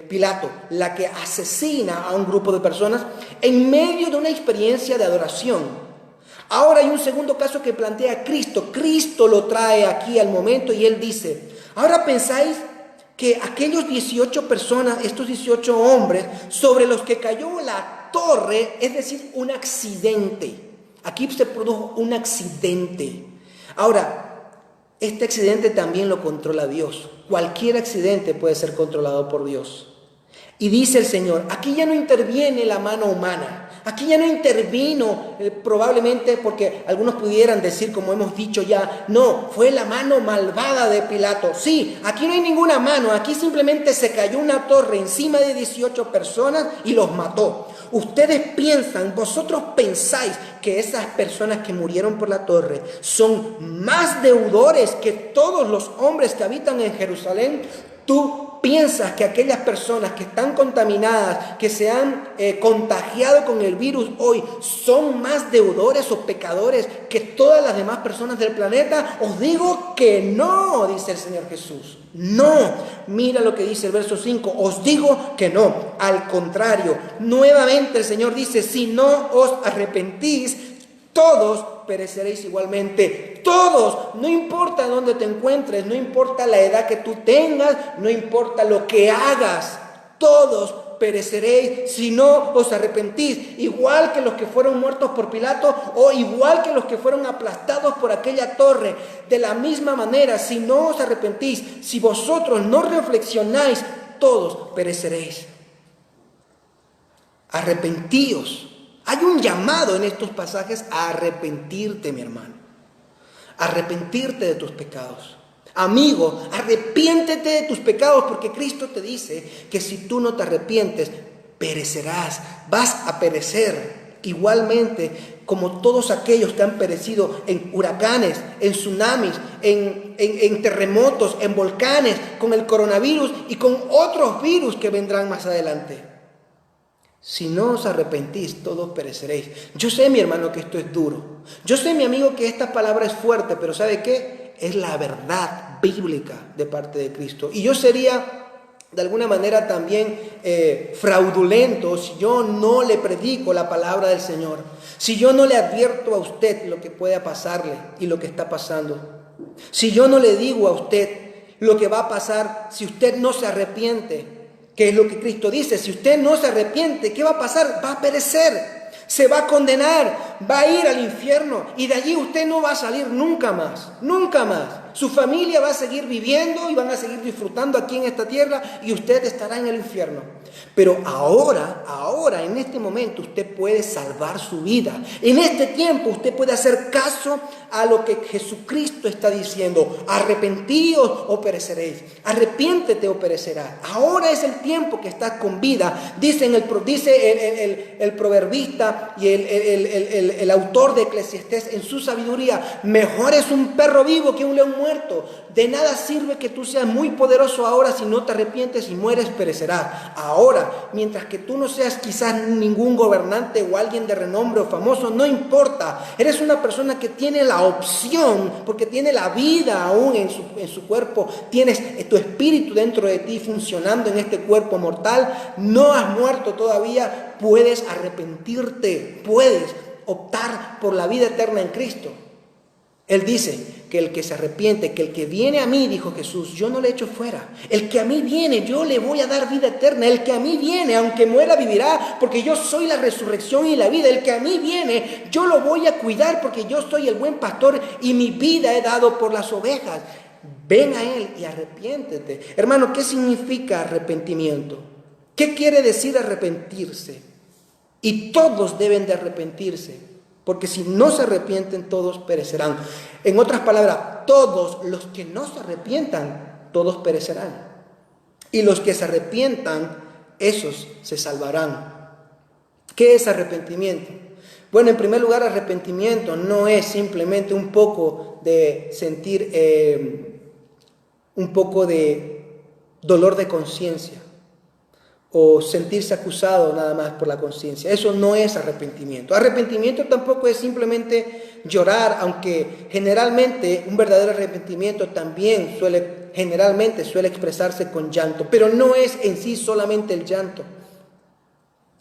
Pilato, la que asesina a un grupo de personas en medio de una experiencia de adoración. Ahora hay un segundo caso que plantea Cristo. Cristo lo trae aquí al momento y Él dice, ahora pensáis que aquellos 18 personas, estos 18 hombres sobre los que cayó la torre, es decir, un accidente. Aquí se produjo un accidente. Ahora, este accidente también lo controla Dios. Cualquier accidente puede ser controlado por Dios. Y dice el Señor, aquí ya no interviene la mano humana. Aquí ya no intervino, probablemente porque algunos pudieran decir, como hemos dicho ya, no, fue la mano malvada de Pilato. Sí, aquí no hay ninguna mano, aquí simplemente se cayó una torre encima de 18 personas y los mató. Ustedes piensan, vosotros pensáis que esas personas que murieron por la torre son más deudores que todos los hombres que habitan en Jerusalén. Tú piensas que aquellas personas que están contaminadas, que se han contagiado con el virus hoy, son más deudores o pecadores que todas las demás personas del planeta. Os digo que no, dice el Señor Jesús. No, mira lo que dice el verso 5, os digo que no, al contrario, nuevamente el Señor dice, si no os arrepentís, todos pereceréis igualmente, todos, no importa dónde te encuentres, no importa la edad que tú tengas, no importa lo que hagas, todos pereceréis si no os arrepentís, igual que los que fueron muertos por Pilato o igual que los que fueron aplastados por aquella torre. De la misma manera, si no os arrepentís, si vosotros no reflexionáis, todos pereceréis. Arrepentíos. Hay un llamado en estos pasajes a arrepentirte, mi hermano. Arrepentirte de tus pecados. Amigo, arrepiéntete de tus pecados, porque Cristo te dice que si tú no te arrepientes, perecerás, vas a perecer igualmente como todos aquellos que han perecido en huracanes, en tsunamis, en terremotos, en volcanes, con el coronavirus y con otros virus que vendrán más adelante. Si no os arrepentís, todos pereceréis. Yo sé, mi hermano, que esto es duro. Yo sé, mi amigo, que esta palabra es fuerte, pero ¿sabe qué? Es la verdad bíblica de parte de Cristo. Y yo sería, de alguna manera, también fraudulento si yo no le predico la palabra del Señor. Si yo no le advierto a usted lo que pueda pasarle y lo que está pasando. Si yo no le digo a usted lo que va a pasar si usted no se arrepiente. ¿Qué es lo que Cristo dice? Si usted no se arrepiente, ¿qué va a pasar? Va a perecer. Se va a condenar, va a ir al infierno y de allí usted no va a salir nunca más, nunca más. Su familia va a seguir viviendo y van a seguir disfrutando aquí en esta tierra y usted estará en el infierno. Pero ahora, en este momento, usted puede salvar su vida. En este tiempo usted puede hacer caso a lo que Jesucristo está diciendo. Arrepentíos o pereceréis. Arrepiéntete o perecerás. Ahora es el tiempo que estás con vida. Dice el proverbista y el autor de Eclesiastés en su sabiduría: mejor es un perro vivo que un león muerto. De nada sirve que tú seas muy poderoso ahora si no te arrepientes y mueres, perecerás. Ahora, mientras que tú no seas quizás ningún gobernante o alguien de renombre o famoso, no importa. Eres una persona que tiene la opción, porque tiene la vida aún en su cuerpo. Tienes tu espíritu dentro de ti funcionando en este cuerpo mortal. No has muerto todavía. Puedes arrepentirte. Puedes optar por la vida eterna en Cristo. Él dice que el que se arrepiente, que el que viene a mí, dijo Jesús, yo no le echo fuera. El que a mí viene, yo le voy a dar vida eterna. El que a mí viene, aunque muera, vivirá, porque yo soy la resurrección y la vida. El que a mí viene, yo lo voy a cuidar, porque yo soy el buen pastor y mi vida he dado por las ovejas. Ven a Él y arrepiéntete. Hermano, ¿qué significa arrepentimiento? ¿Qué quiere decir arrepentirse? Y todos deben de arrepentirse. Porque si no se arrepienten, todos perecerán. En otras palabras, todos los que no se arrepientan, todos perecerán. Y los que se arrepientan, esos se salvarán. ¿Qué es arrepentimiento? Bueno, en primer lugar, arrepentimiento no es simplemente un poco de sentir un poco de dolor de conciencia o sentirse acusado nada más por la conciencia. Eso no es arrepentimiento. Arrepentimiento tampoco es simplemente llorar, aunque generalmente un verdadero arrepentimiento también generalmente suele expresarse con llanto, pero no es en sí solamente el llanto.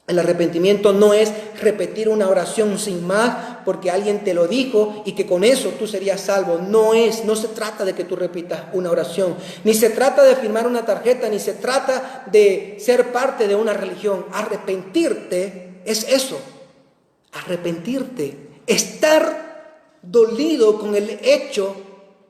El arrepentimiento no es repetir una oración sin más porque alguien te lo dijo y que con eso tú serías salvo. No se trata de que tú repitas una oración, ni se trata de firmar una tarjeta, ni se trata de ser parte de una religión. Arrepentirte es eso, arrepentirte, estar dolido con el hecho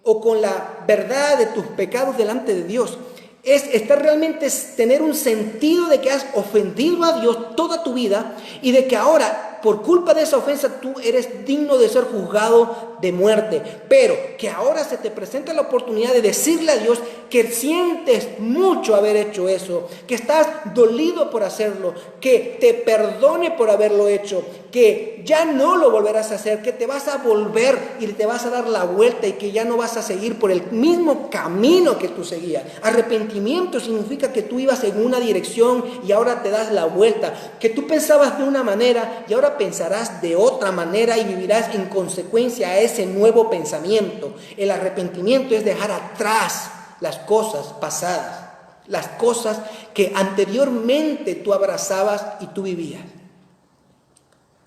o con la verdad de tus pecados delante de Dios. Es estar realmente, tener un sentido de que has ofendido a Dios toda tu vida y de que ahora, por culpa de esa ofensa, tú eres digno de ser juzgado de muerte. Pero que ahora se te presenta la oportunidad de decirle a Dios que sientes mucho haber hecho eso, que estás dolido por hacerlo, que te perdone por haberlo hecho, que ya no lo volverás a hacer, que te vas a volver y te vas a dar la vuelta y que ya no vas a seguir por el mismo camino que tú seguías. Arrepentimiento significa que tú ibas en una dirección y ahora te das la vuelta, que tú pensabas de una manera y ahora pensarás de otra manera y vivirás en consecuencia a ese nuevo pensamiento. El arrepentimiento es dejar atrás las cosas pasadas, las cosas que anteriormente tú abrazabas y tú vivías.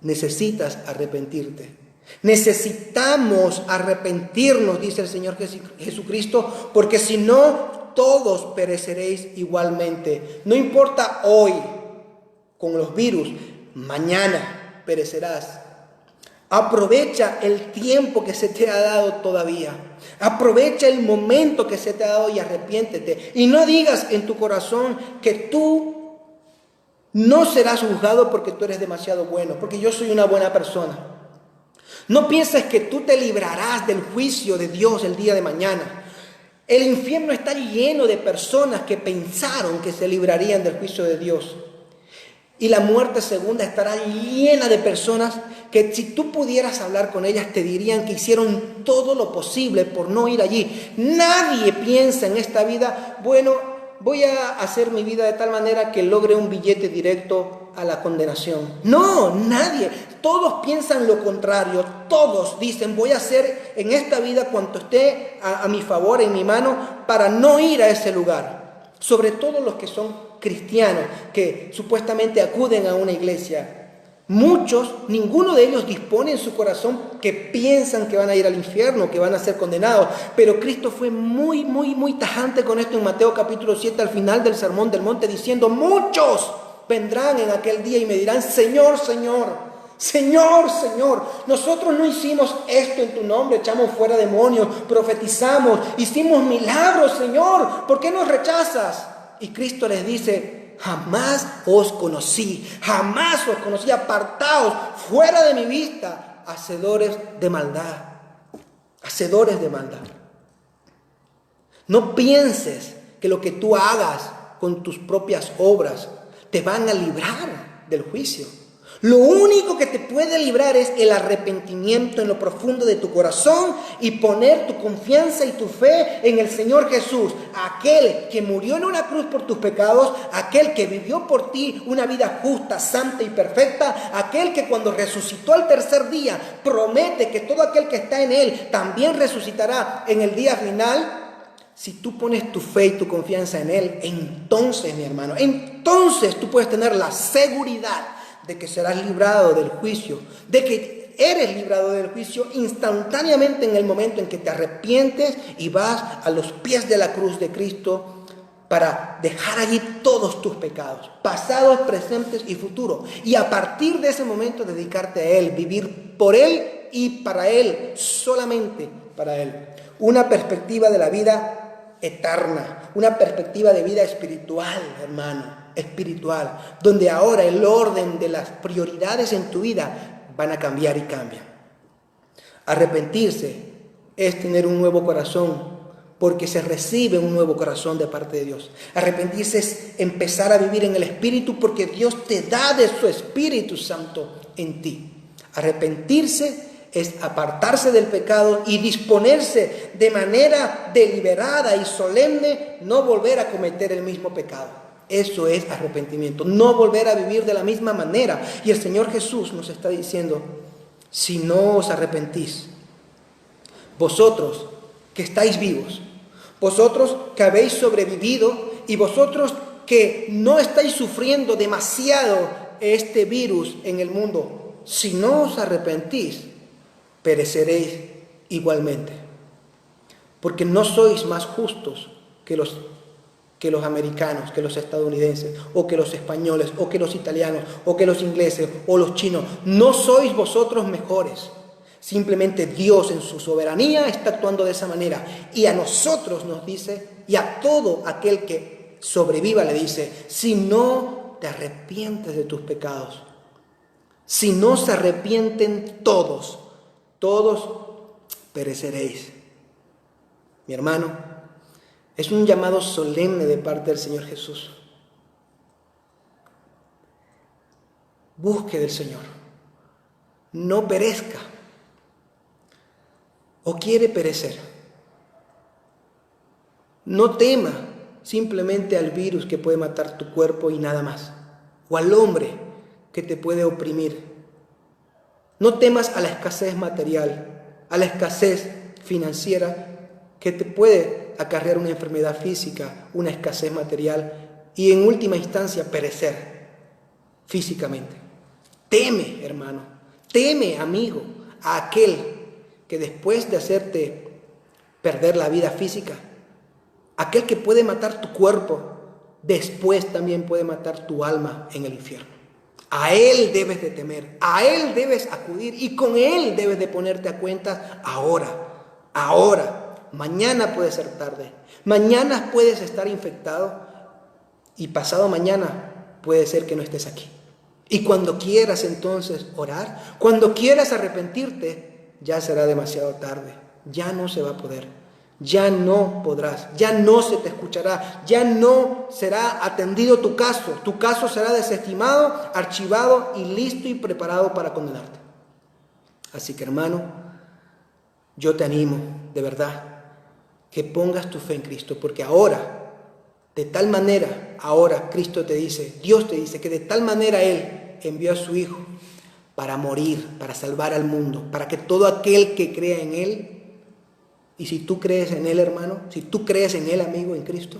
Necesitas arrepentirte. Necesitamos arrepentirnos, dice el Señor Jesucristo, porque si no, todos pereceréis igualmente. No importa hoy con los virus, mañana perecerás. Aprovecha el tiempo que se te ha dado todavía. Aprovecha el momento que se te ha dado y arrepiéntete. Y no digas en tu corazón que tú no serás juzgado porque tú eres demasiado bueno, porque yo soy una buena persona. No pienses que tú te librarás del juicio de Dios el día de mañana. El infierno está lleno de personas que pensaron que se librarían del juicio de Dios. Y la muerte segunda estará llena de personas que si tú pudieras hablar con ellas te dirían que hicieron todo lo posible por no ir allí. Nadie piensa en esta vida, bueno, voy a hacer mi vida de tal manera que logre un billete directo a la condenación. No, nadie. Todos piensan lo contrario. Todos dicen, voy a hacer en esta vida cuanto esté a mi favor, en mi mano, para no ir a ese lugar. Sobre todo los que son cristianos, que supuestamente acuden a una iglesia. Muchos, ninguno de ellos dispone en su corazón que piensan que van a ir al infierno, que van a ser condenados. Pero Cristo fue muy tajante con esto en Mateo capítulo 7, al final del Sermón del Monte, diciendo: muchos vendrán en aquel día y me dirán: Señor, Señor, Señor, Señor, nosotros no hicimos esto en tu nombre, echamos fuera demonios, profetizamos, hicimos milagros, Señor, ¿por qué nos rechazas? Y Cristo les dice: jamás os conocí, apartaos fuera de mi vista, hacedores de maldad, hacedores de maldad. No pienses que lo que tú hagas con tus propias obras te van a librar del juicio. Lo único que te puede librar es el arrepentimiento en lo profundo de tu corazón y poner tu confianza y tu fe en el Señor Jesús, aquel que murió en una cruz por tus pecados, aquel que vivió por ti una vida justa, santa y perfecta, aquel que cuando resucitó al tercer día promete que todo aquel que está en él también resucitará en el día final. Si tú pones tu fe y tu confianza en él, entonces, mi hermano, entonces tú puedes tener la seguridad de que serás librado del juicio, de que eres librado del juicio instantáneamente en el momento en que te arrepientes y vas a los pies de la cruz de Cristo para dejar allí todos tus pecados, pasados, presentes y futuros. Y a partir de ese momento dedicarte a Él, vivir por Él y para Él, solamente para Él. Una perspectiva de la vida eterna, una perspectiva de vida espiritual, hermano. Espiritual, donde ahora el orden de las prioridades en tu vida van a cambiar y cambian. Arrepentirse es tener un nuevo corazón, porque se recibe un nuevo corazón de parte de Dios. Arrepentirse es empezar a vivir en el Espíritu, porque Dios te da de su Espíritu Santo en ti. Arrepentirse es apartarse del pecado y disponerse de manera deliberada y solemne no volver a cometer el mismo pecado. Eso es arrepentimiento, no volver a vivir de la misma manera. Y el Señor Jesús nos está diciendo: si no os arrepentís, vosotros que estáis vivos, vosotros que habéis sobrevivido y vosotros que no estáis sufriendo demasiado este virus en el mundo, si no os arrepentís, pereceréis igualmente. Porque no sois más justos que los americanos, que los estadounidenses, o que los españoles, o que los italianos, o que los ingleses, o los chinos. No sois vosotros mejores. Simplemente Dios en su soberanía está actuando de esa manera. Y a nosotros nos dice, y a todo aquel que sobreviva le dice: si no te arrepientes de tus pecados, si no se arrepienten todos pereceréis. Mi hermano, es un llamado solemne de parte del Señor Jesús. Busque del Señor, no perezca, o quiere perecer. No tema simplemente al virus que puede matar tu cuerpo y nada más, o al hombre que te puede oprimir. No temas a la escasez material, a la escasez financiera que te puede acarrear una enfermedad física, una escasez material y en última instancia perecer físicamente. Teme, hermano, teme, amigo, a aquel que después de hacerte perder la vida física, aquel que puede matar tu cuerpo, después también puede matar tu alma en el infierno. A Él debes de temer, a Él debes acudir y con Él debes de ponerte a cuentas ahora. Mañana puede ser tarde, mañana puedes estar infectado y pasado mañana puede ser que no estés aquí. Y cuando quieras entonces orar, cuando quieras arrepentirte, ya será demasiado tarde, ya no se va a poder, ya no podrás, ya no se te escuchará, ya no será atendido tu caso será desestimado, archivado y listo y preparado para condenarte. Así que, hermano, yo te animo de verdad que pongas tu fe en Cristo, porque ahora, de tal manera, ahora Cristo te dice, Dios te dice que de tal manera Él envió a su Hijo para morir, para salvar al mundo, para que todo aquel que crea en Él, y si tú crees en Él, hermano, si tú crees en Él, amigo, en Cristo,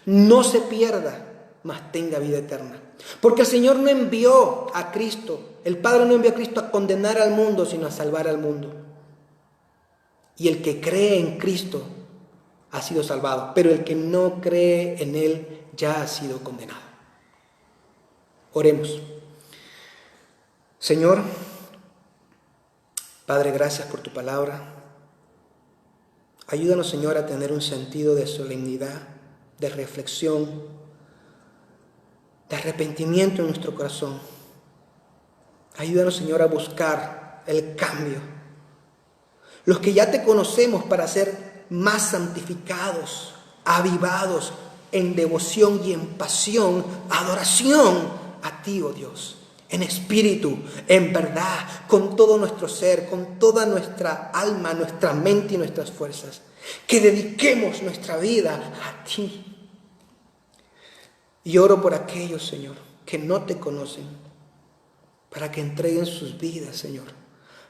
no se pierda, mas tenga vida eterna. Porque el Señor no envió a Cristo, el Padre no envió a Cristo a condenar al mundo, sino a salvar al mundo. Y el que cree en Cristo ha sido salvado, pero el que no cree en Él ya ha sido condenado. Oremos. Señor, Padre, gracias por tu palabra. Ayúdanos, Señor, a tener un sentido de solemnidad, de reflexión, de arrepentimiento en nuestro corazón. Ayúdanos, Señor, a buscar el cambio. Los que ya te conocemos para ser más santificados, avivados en devoción y en pasión, adoración a ti, oh Dios, en espíritu, en verdad, con todo nuestro ser, con toda nuestra alma, nuestra mente y nuestras fuerzas. Que dediquemos nuestra vida a ti. Y oro por aquellos, Señor, que no te conocen, para que entreguen sus vidas, Señor,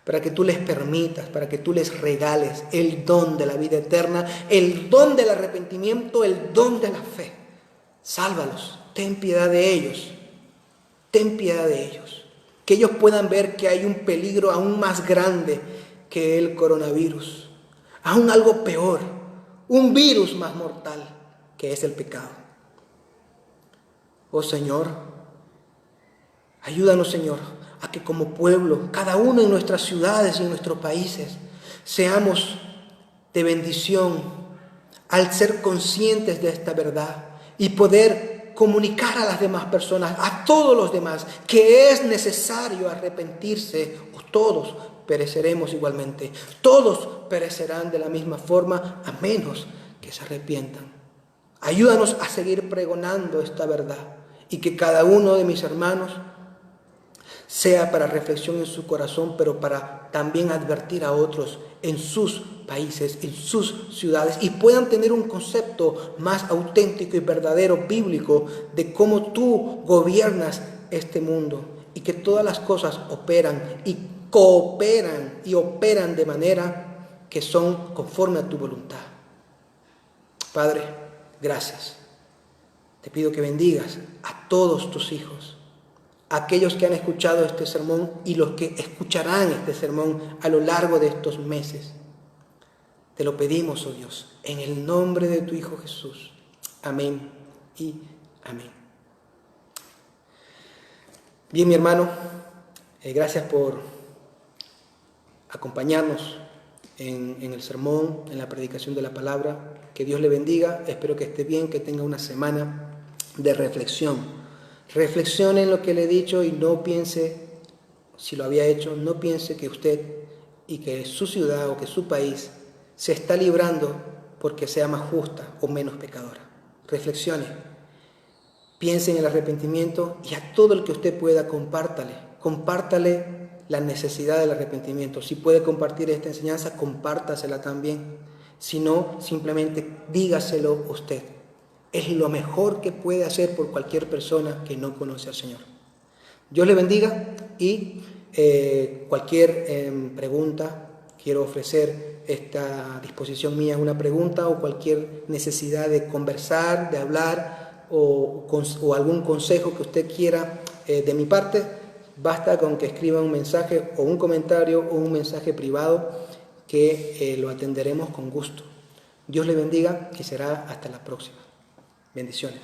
para que tú les permitas, para que tú les regales el don de la vida eterna, el don del arrepentimiento, el don de la fe. Sálvalos, ten piedad de ellos, ten piedad de ellos. Que ellos puedan ver que hay un peligro aún más grande que el coronavirus, aún algo peor, un virus más mortal que es el pecado. Oh Señor, ayúdanos, Señor, a que como pueblo, cada uno en nuestras ciudades y en nuestros países, seamos de bendición al ser conscientes de esta verdad y poder comunicar a las demás personas, a todos los demás, que es necesario arrepentirse, o todos pereceremos igualmente. Todos perecerán de la misma forma, a menos que se arrepientan. Ayúdanos a seguir pregonando esta verdad y que cada uno de mis hermanos sea para reflexión en su corazón, pero para también advertir a otros en sus países, en sus ciudades, y puedan tener un concepto más auténtico y verdadero, bíblico, de cómo tú gobiernas este mundo y que todas las cosas operan y cooperan y operan de manera que son conforme a tu voluntad. Padre, gracias. Te pido que bendigas a todos tus hijos, aquellos que han escuchado este sermón y los que escucharán este sermón a lo largo de estos meses. Te lo pedimos, oh Dios, en el nombre de tu Hijo Jesús. Amén y amén. Bien, mi hermano, gracias por acompañarnos en el sermón, en la predicación de la palabra. Que Dios le bendiga. Espero que esté bien, que tenga una semana de reflexión. Reflexione en lo que le he dicho y no piense, si lo había hecho, no piense que usted y que su ciudad o que su país se está librando porque sea más justa o menos pecadora. Reflexione, piense en el arrepentimiento y a todo el que usted pueda, compártale la necesidad del arrepentimiento. Si puede compartir esta enseñanza, compártasela también. Si no, simplemente dígaselo usted. Es lo mejor que puede hacer por cualquier persona que no conoce al Señor. Dios le bendiga y cualquier pregunta, quiero ofrecer esta disposición mía, una pregunta o cualquier necesidad de conversar, de hablar o algún consejo que usted quiera de mi parte, basta con que escriba un mensaje o un comentario o un mensaje privado que lo atenderemos con gusto. Dios le bendiga y será hasta la próxima. Bendiciones.